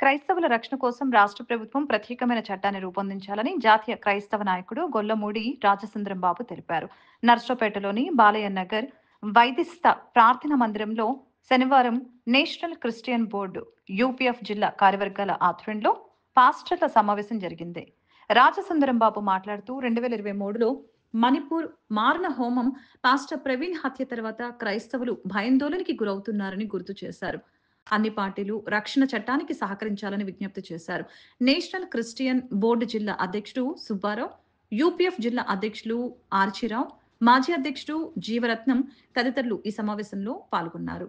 క్రైస్తవుల రక్షణ కోసం రాష్ట్ర ప్రభుత్వం ప్రత్యేకమైన చట్టాన్ని రూపొందించాలని జాతీయ క్రైస్తవ నాయకుడు గొల్లమూడి రాజసుందరం బాబు తెలిపారు. నర్సరావుపేటలోని బాలయ్య నగర్ వైదిస్త ప్రార్థనా మందిరంలో శనివారం నేషనల్ క్రిస్టియన్ బోర్డు యూపీఎఫ్ జిల్లా కార్యవర్గాల ఆధ్వర్యంలో పాస్టర్ల సమావేశం జరిగింది. రాజసుందరం బాబు మాట్లాడుతూ 2023లో మణిపూర్ మారణ హోమం పాస్టర్ ప్రవీణ్ హత్య తర్వాత క్రైస్తవులు భయాందోళనకి గురవుతున్నారని గుర్తు చేశారు. అన్ని పార్టీలు రక్షణ చట్టానికి సహకరించాలని విజ్ఞప్తి చేశారు. నేషనల్ క్రిస్టియన్ బోర్డు జిల్లా అధ్యక్షుడు సుబ్బారావు, యూపీఎఫ్ జిల్లా అధ్యక్షులు ఆర్చిరావు, మాజీ అధ్యక్షుడు జీవరత్నం తదితరులు ఈ సమావేశంలో పాల్గొన్నారు.